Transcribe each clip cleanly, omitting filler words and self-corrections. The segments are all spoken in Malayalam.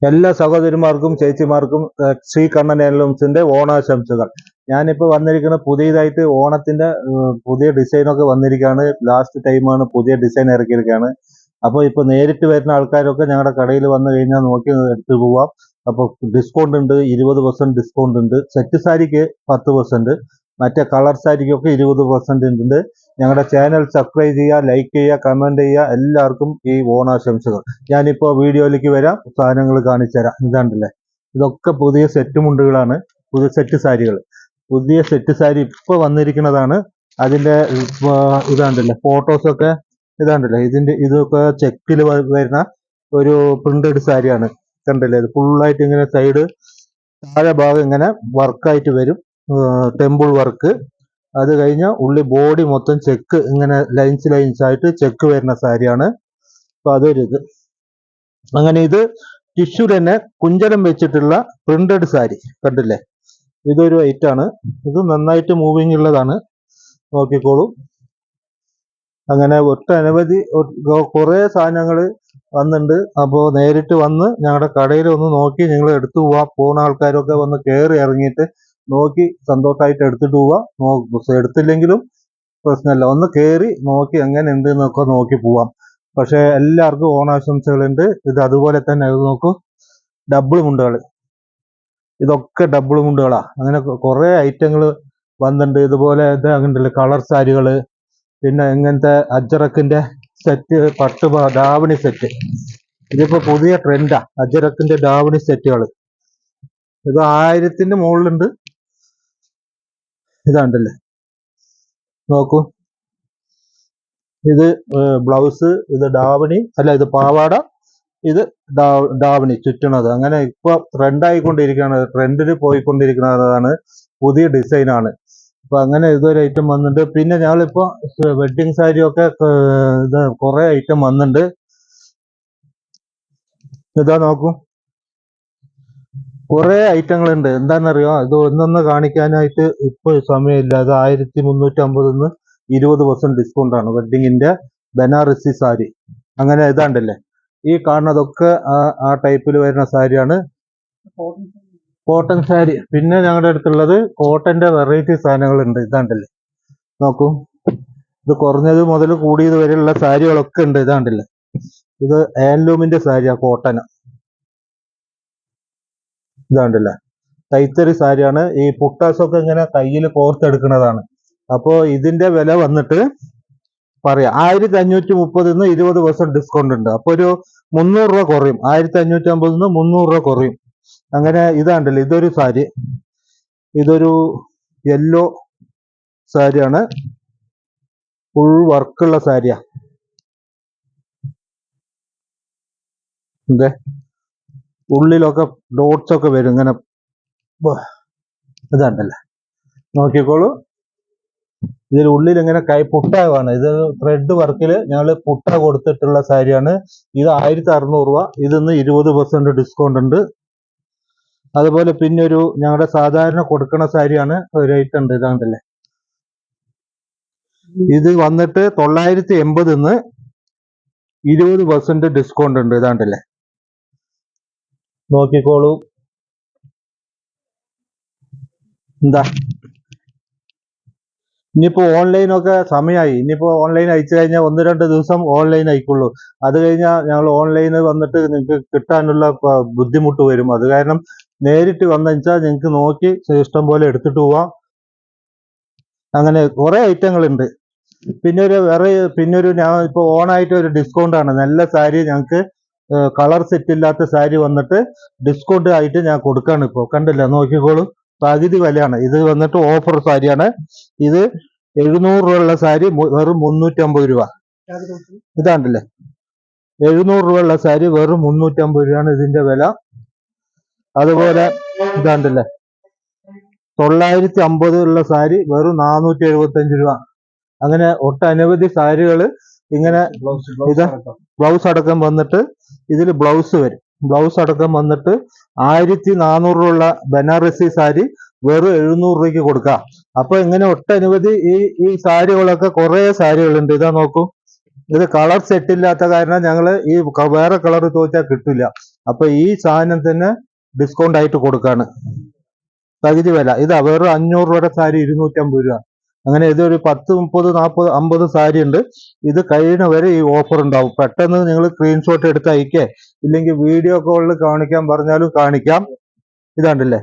എല്ലാ സഹോദരിമാർക്കും ചേച്ചിമാർക്കും ശ്രീ കണ്ണൻ ഹെയർലൂംസിന്റെ ഓണാശംസകൾ. ഞാനിപ്പോൾ വന്നിരിക്കുന്ന പുതിയതായിട്ട് ഓണത്തിന്റെ പുതിയ ഡിസൈനൊക്കെ വന്നിരിക്കുകയാണ്. ലാസ്റ്റ് ടൈമാണ് പുതിയ ഡിസൈൻ ഇറക്കിയിരിക്കുകയാണ്. അപ്പോൾ ഇപ്പോൾ നേരിട്ട് വരുന്ന ആൾക്കാരൊക്കെ ഞങ്ങളുടെ കടയിൽ വന്നു കഴിഞ്ഞാൽ നോക്കി എടുത്തു പോവാം. അപ്പോൾ ഡിസ്കൗണ്ട് ഉണ്ട്, 20% ഡിസ്കൗണ്ട് ഉണ്ട്. സെറ്റ് സാരിക്ക് 10%, മറ്റേ കളർ സാരിക്കൊക്കെ 20% ഉണ്ട്. ഞങ്ങളുടെ ചാനൽ സബ്സ്ക്രൈബ് ചെയ്യുക, ലൈക്ക് ചെയ്യുക, കമന്റ് ചെയ്യുക. എല്ലാവർക്കും ഈ ഓണാശംസകൾ. ഞാനിപ്പോൾ വീഡിയോയിലേക്ക് വരാം, സാധനങ്ങൾ കാണിച്ചു തരാം. ഇതാണ്ടല്ലേ, ഇതൊക്കെ പുതിയ സെറ്റ് മുണ്ടുകളാണ്, പുതിയ സെറ്റ് സാരികൾ. പുതിയ സെറ്റ് സാരി ഇപ്പോൾ വന്നിരിക്കുന്നതാണ്. അതിന്റെ ഇതാണ്ടല്ലേ, ഫോട്ടോസൊക്കെ ഇതാണ്ടല്ലേ. ഇതൊക്കെ ചെക്കിൽ വരുന്ന ഒരു പ്രിന്റഡ് സാരിയാണ്. കണ്ടല്ലേ, ഇത് ഫുള്ളായിട്ട് ഇങ്ങനെ സൈഡ് താഴെ ഭാഗം ഇങ്ങനെ വർക്കായിട്ട് വരും, ടെമ്പിൾ വർക്ക്. അത് കഴിഞ്ഞ ഉള്ളി ബോഡി മൊത്തം ചെക്ക്, ഇങ്ങനെ ലൈൻസ് ആയിട്ട് ചെക്ക് വരുന്ന സാരിയാണ്. അപ്പൊ അതൊരു ഇത്. അങ്ങനെ ഇത് ടിഷ്യൂ തന്നെ കുഞ്ചരം വെച്ചിട്ടുള്ള പ്രിന്റഡ് സാരി കണ്ടില്ലേ. ഇതൊരു ഐറ്റാണ്. ഇത് നന്നായിട്ട് മൂവിങ് ഉള്ളതാണ്, നോക്കിക്കോളൂ. അങ്ങനെ ഒട്ടനവധി കുറെ സാധനങ്ങൾ വന്നിട്ടുണ്ട്. അപ്പോൾ നേരിട്ട് വന്ന് ഞങ്ങളുടെ കടയിൽ ഒന്ന് നോക്കി നിങ്ങൾ എടുത്തു പോവാം. പോകുന്ന ആൾക്കാരൊക്കെ വന്ന് കയറി ഇറങ്ങിയിട്ട് നോക്കി സന്തോഷമായിട്ട് എടുത്തിട്ട് പോവാം. എടുത്തില്ലെങ്കിലും പ്രശ്നമില്ല, ഒന്ന് കയറി നോക്കി എങ്ങനെ ഉണ്ട് എന്നൊക്കെ നോക്കി പോവാം. പക്ഷെ എല്ലാവർക്കും ഓണാശംസകളുണ്ട്. ഇത് അതുപോലെ തന്നെ നോക്കൂ, ഡബിൾ മുണ്ടുകൾ, ഇതൊക്കെ ഡബിൾ മുണ്ടുകളാ. അങ്ങനെ കുറെ ഐറ്റങ്ങൾ വന്നിട്ടുണ്ട്. ഇതുപോലെ അങ്ങനത്തെ കളർ സാരികള്, പിന്നെ ഇങ്ങനത്തെ അജ്രക്കിന്റെ സെറ്റ്, പട്ട് ദാവണി സെറ്റ്. ഇതിപ്പോ പുതിയ ട്രെൻഡാ, അജ്രക്കിന്റെ ദാവണി സെറ്റുകൾ. ഇത് 1000-ന്റെ മുകളിലുണ്ട്. ഇതാണ്ടല്ലേ, നോക്കൂ. ഇത് ബ്ലൗസ്, ഇത് ഡാവണി അല്ല, ഇത് പാവാട, ഇത് ഡാവണി ചുറ്റണത്. അങ്ങനെ ഇപ്പൊ ട്രെൻഡായിക്കൊണ്ടിരിക്കുകയാണ്, ട്രെൻഡിൽ പോയിക്കൊണ്ടിരിക്കുന്നതാണ്, പുതിയ ഡിസൈനാണ്. അപ്പൊ അങ്ങനെ ഇതൊരു ഐറ്റം വന്നിട്ടുണ്ട്. പിന്നെ ഞങ്ങളിപ്പോ വെഡിങ് സാരി ഒക്കെ ഇത് കുറെ ഐറ്റം വന്നിട്ടുണ്ട്. ഇതാ നോക്കൂ, കുറെ ഐറ്റങ്ങളുണ്ട്. എന്താണെന്നറിയോ, ഇത് ഒന്നൊന്ന് കാണിക്കാനായിട്ട് ഇപ്പൊ സമയമില്ല. അത് 1350 20% ഡിസ്കൗണ്ട് ആണ് വെഡിങ്ങിന്റെ ബനാറസി സാരി. അങ്ങനെ ഇതാണ്ടല്ലേ, ഈ കാണുന്നതൊക്കെ ആ ടൈപ്പിൽ വരുന്ന സാരിയാണ്, കോട്ടൺ സാരി. പിന്നെ ഞങ്ങളുടെ അടുത്തുള്ളത് കോട്ടന്റെ വെറൈറ്റി സാധനങ്ങളുണ്ട്. ഇതാണ്ടല്ലേ, നോക്കൂ. ഇത് കുറഞ്ഞത് മുതൽ കൂടിയത് വരെയുള്ള സാരികളൊക്കെ ഉണ്ട്. ഇതാണ്ടല്ലേ, ഇത് ഹാൻഡ്ലൂമിന്റെ സാരിയാ, കോട്ടന. ഇതാണ്ടല്ലേ, കൈത്തറി സാരിയാണ്. ഈ പുട്ടാസൊക്കെ ഇങ്ങനെ കയ്യിൽ കോർത്തെടുക്കുന്നതാണ്. അപ്പോ ഇതിന്റെ വില വന്നിട്ട് പറയാം, 1530 20% ഡിസ്കൗണ്ട് ഉണ്ട്. അപ്പൊ ഒരു 300 രൂപ കുറയും. 1550 300 രൂപ കുറയും. അങ്ങനെ ഇതാണ്ടല്ലേ, ഇതൊരു സാരി, ഇതൊരു യെല്ലോ സാരിയാണ്, ഫുൾ വർക്കുള്ള സാരിയാ. എന്തേ, ഉള്ളിലൊക്കെ ഡോട്ട്സ് ഒക്കെ വരും ഇങ്ങനെ. ഇതാണ്ടല്ലേ, നോക്കിക്കോളൂ. ഇതിൽ ഉള്ളിൽ ഇങ്ങനെ പുട്ടാവാണ്. ഇത് ത്രെഡ് വർക്കില് ഞങ്ങൾ പുട്ട കൊടുത്തിട്ടുള്ള സാരിയാണ്. ഇത് 1600 രൂപ. ഇതിന്ന് 20% ഡിസ്കൗണ്ട് ഉണ്ട്. അതുപോലെ പിന്നെ ഒരു ഞങ്ങളുടെ സാധാരണ കൊടുക്കുന്ന സാരിയാണ്, റേറ്റ് ഉണ്ട്. ഇതാണ്ടല്ലേ, ഇത് വന്നിട്ട് 980 20% ഡിസ്കൗണ്ട് ഉണ്ട്. ഇതാണ്ടല്ലേ, നോക്കിക്കോളൂ. എന്താ, ഇനിയിപ്പോ ഓൺലൈനൊക്കെ സമയമായി. ഇനിയിപ്പോ ഓൺലൈൻ അയച്ചു കഴിഞ്ഞാൽ 1-2 ദിവസം ഓൺലൈൻ അയക്കുള്ളൂ. അത് കഴിഞ്ഞാൽ ഞങ്ങൾ ഓൺലൈനിൽ വന്നിട്ട് നിങ്ങൾക്ക് കിട്ടാനുള്ള ബുദ്ധിമുട്ട് വരും. അത് കാരണം നേരിട്ട് വന്നെച്ചാൽ നിങ്ങൾക്ക് നോക്കി ഇഷ്ടം പോലെ എടുത്തിട്ട് പോവാം. അങ്ങനെ കുറെ ഐറ്റങ്ങളുണ്ട്. പിന്നൊരു ഞാൻ ഇപ്പൊ ഓണായിട്ട് ഒരു ഡിസ്കൗണ്ട് ആണ്. നല്ല സാരി ഞങ്ങൾക്ക് കളർ സെറ്റ് ഇല്ലാത്ത സാരി വന്നിട്ട് ഡിസ്കൗണ്ട് ആയിട്ട് ഞാൻ കൊടുക്കാണ്. ഇപ്പൊ കണ്ടില്ല, നോക്കിക്കോളൂ, പകുതി വിലയാണ്. ഇത് വന്നിട്ട് ഓഫർ സാരിയാണ്. ഇത് 700 രൂപ ഉള്ള സാരി വെറും 350 രൂപ. ഇതാണ്ടല്ലേ, 700 രൂപ ഉള്ള സാരി വെറും 350 രൂപയാണ് ഇതിന്റെ വില. അതുപോലെ ഇതാണ്ടല്ലേ, 950 ഉള്ള സാരി വെറും 475 രൂപ. അങ്ങനെ ഒട്ടനവധി സാരികൾ ഇങ്ങനെ. ഇത് ബ്ലൗസ് അടക്കം വന്നിട്ട് ഇതിൽ ബ്ലൗസ് വരും. ബ്ലൗസ് അടക്കം വന്നിട്ട് 1400 ഉള്ള ബനാറസി സാരി വെറും 700 രൂപയ്ക്ക് കൊടുക്കാം. അപ്പൊ ഇങ്ങനെ ഒട്ടനവധി ഈ സാരികളൊക്കെ കുറെ സാരികളുണ്ട്. ഇതാ നോക്കൂ, ഇത് കളർ സെറ്റ് ഇല്ലാത്ത കാരണം ഞങ്ങൾ ഈ വേറെ കളർ ചോദിച്ചാൽ കിട്ടില്ല. അപ്പൊ ഈ സാധനം തന്നെ ഡിസ്കൗണ്ട് ആയിട്ട് കൊടുക്കാണ്, പകുതി വില. ഇത് വെറും 500 രൂപയുടെ സാരി 250 രൂപ. അങ്ങനെ ഇതൊരു 10, 30, 40, 50 സാരി ഉണ്ട്. ഇത് കഴിയുന്ന വരെ ഈ ഓഫർ ഉണ്ടാവും. പെട്ടെന്ന് നിങ്ങൾ സ്ക്രീൻഷോട്ട് എടുത്ത് അയക്കേ, ഇല്ലെങ്കിൽ വീഡിയോ കോളിൽ കാണിക്കാൻ പറഞ്ഞാലും കാണിക്കാം. ഇതാണ്ടല്ലേ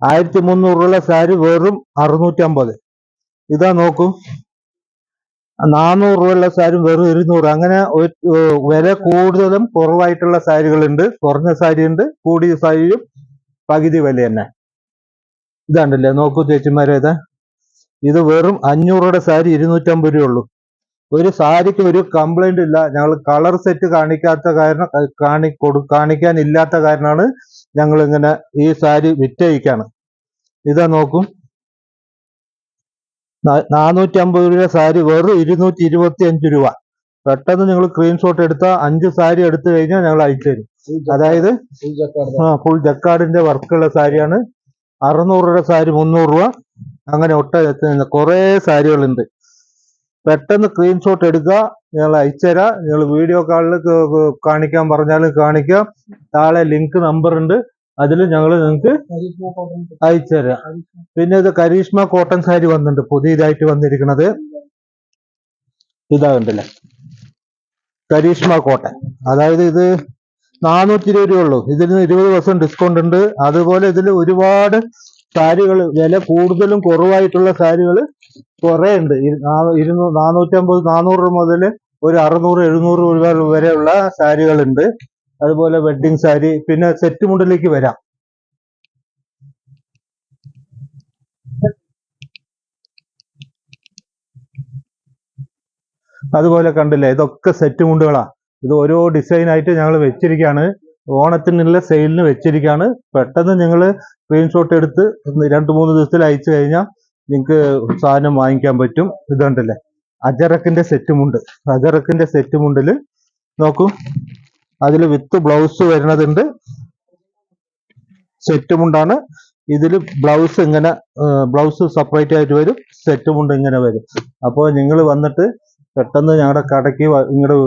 1300 രൂപയുള്ള സാരി വെറും 650. ഇതാ നോക്കൂ, 400 രൂപയുള്ള സാരി വെറും 200. അങ്ങനെ വില കൂടുതലും കുറവായിട്ടുള്ള സാരികളുണ്ട്, കുറഞ്ഞ സാരി ഉണ്ട്, കൂടിയ സാരിയും പകുതി വില തന്നെ. ഇതാണ്ടല്ലേ നോക്കൂ ചേച്ചിമാരെ, ഇത് വെറും 500 രൂപയുടെ സാരി 250 രൂപയുള്ളൂ. ഒരു സാരിക്ക് ഒരു കംപ്ലൈന്റ് ഇല്ല. ഞങ്ങൾ കളർ സെറ്റ് കാണിക്കാത്ത കാരണം, കാണിക്കാനില്ലാത്ത കാരണമാണ് ഞങ്ങൾ ഇങ്ങനെ ഈ സാരി വിറ്റഴിക്കാണ്. ഇതാ നോക്കൂ, 450 രൂപ സാരി വെറും 225 രൂപ. പെട്ടെന്ന് നിങ്ങൾ സ്ക്രീൻഷോട്ട് എടുത്താൽ 5 സാരി എടുത്തു കഴിഞ്ഞാൽ ഞങ്ങൾ അയച്ചു തരും. അതായത് ഫുൾ ജക്കാർഡിന്റെ വർക്കുള്ള സാരിയാണ്. 600 രൂപയുടെ സാരി 300 രൂപ. അങ്ങനെ കുറെ സാരികളുണ്ട്. പെട്ടെന്ന് സ്ക്രീൻഷോട്ട് എടുക്കുക, ഞങ്ങൾ അയച്ചുതരാം. നിങ്ങൾ വീഡിയോ കോളിൽ കാണിക്കാൻ പറഞ്ഞാലും കാണിക്കാം. താഴെ ലിങ്ക് നമ്പർ ഉണ്ട്, അതിൽ ഞങ്ങൾ നിങ്ങൾക്ക് അയച്ചുതരാം. പിന്നെ ഇത് കരീഷ്മ കോട്ടൺ സാരി വന്നിട്ടുണ്ട്, പുതിയതായിട്ട് വന്നിരിക്കുന്നത്. ഇതാകണ്ടല്ലേ കരീഷ്മ കോട്ടൺ. അതായത് ഇത് 420 രൂപയുള്ളൂ. ഇതിന് 20% ഡിസ്കൗണ്ട് ഉണ്ട്. അതുപോലെ ഇതിൽ ഒരുപാട് സാരികൾ, വില കൂടുതലും കുറവായിട്ടുള്ള സാരികൾ കുറെ ഉണ്ട്. 450, 400 മുതൽ ഒരു 600, 700 രൂപ വരെയുള്ള സാരികളുണ്ട്. അതുപോലെ വെഡ്ഡിങ് സാരി, പിന്നെ സെറ്റ് മുണ്ടിലേക്ക് വരാം. അതുപോലെ കണ്ടില്ലേ, ഇതൊക്കെ സെറ്റ് മുണ്ടുകളാ. ഇത് ഓരോ ഡിസൈൻ ആയിട്ട് ഞങ്ങൾ വെച്ചിരിക്കുകയാണ്, ഓണത്തിനുള്ള സെയിലിന് വെച്ചിരിക്കുകയാണ്. പെട്ടെന്ന് നിങ്ങൾ സ്ക്രീൻഷോട്ട് എടുത്ത് 2-3 ദിവസത്തിൽ അയച്ചു കഴിഞ്ഞാൽ നിങ്ങൾക്ക് സാധനം വാങ്ങിക്കാൻ പറ്റും. ഇതുണ്ടല്ലേ അജറക്കിന്റെ സെറ്റ് മുണ്ട്. അജറക്കിന്റെ സെറ്റ് മുണ്ടിൽ നോക്കൂ, അതിൽ വിത്ത് ബ്ലൗസ് വരുന്നതുണ്ട്. സെറ്റ് മുണ്ടാണ്. ഇതിൽ ബ്ലൗസ് ഇങ്ങനെ, ബ്ലൗസ് സെപ്പറേറ്റ് ആയിട്ട് വരും, സെറ്റ് മുണ്ട് ഇങ്ങനെ വരും. അപ്പോൾ നിങ്ങൾ വന്നിട്ട് പെട്ടെന്ന് ഞങ്ങളുടെ കടയ്ക്ക് ഇങ്ങോട്ട്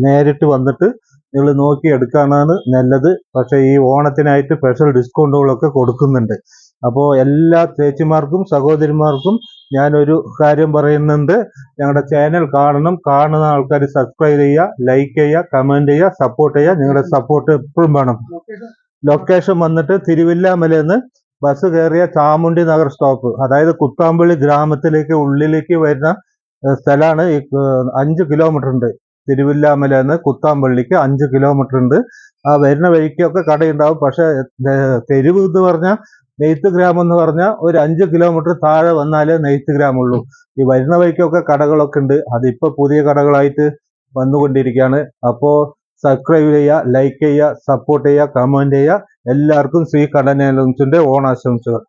നേരിട്ട് വന്നിട്ട് നിങ്ങൾ നോക്കി എടുക്കാനാണ് നല്ലത്. പക്ഷെ ഈ ഓണത്തിനായിട്ട് സ്പെഷ്യൽ ഡിസ്കൗണ്ടുകളൊക്കെ കൊടുക്കുന്നുണ്ട്. അപ്പോൾ എല്ലാ ചേച്ചിമാർക്കും സഹോദരിമാർക്കും ഞാനൊരു കാര്യം പറയുന്നുണ്ട്, ഞങ്ങളുടെ ചാനൽ കാണണം. കാണുന്ന ആൾക്കാർ സബ്സ്ക്രൈബ് ചെയ്യുക, ലൈക്ക് ചെയ്യുക, കമന്റ് ചെയ്യുക, സപ്പോർട്ട് ചെയ്യുക. നിങ്ങളുടെ സപ്പോർട്ട് എപ്പോഴും വേണം. ലൊക്കേഷൻ വന്നിട്ട് തിരുവില്ലാമലയിൽ ബസ് കയറിയ ചാമുണ്ടി നഗർ സ്റ്റോപ്പ്, അതായത് കുത്താമ്പള്ളി ഗ്രാമത്തിലേക്ക് ഉള്ളിലേക്ക് വരുന്ന സ്ഥലമാണ്. 5 കിലോമീറ്റർ ഉണ്ട് തിരുവില്ലാമലയിൽ കുത്താമ്പള്ളിക്ക്, 5 കിലോമീറ്റർ ഉണ്ട്. ആ വരുന്ന വഴിക്കൊക്കെ കടയുണ്ടാവും. പക്ഷെ തെരുവ് എന്ന് പറഞ്ഞാൽ നെയ്ത്ത് ഗ്രാമം എന്ന് പറഞ്ഞാൽ ഒരു 5 കിലോമീറ്റർ താഴെ വന്നാലേ നെയ്ത്ത് ഗ്രാമമുള്ളൂ. ഈ വരുന്ന വഴിക്കൊക്കെ കടകളൊക്കെ ഉണ്ട്. അതിപ്പോ പുതിയ കടകളായിട്ട് വന്നുകൊണ്ടിരിക്കുകയാണ്. അപ്പോൾ സബ്സ്ക്രൈബ് ചെയ്യുക, ലൈക്ക് ചെയ്യുക, സപ്പോർട്ട് ചെയ്യുക, കമന്റ് ചെയ്യുക. എല്ലാവർക്കും ശ്രീ കണ്ണൻ ഓണാശംസകൾ.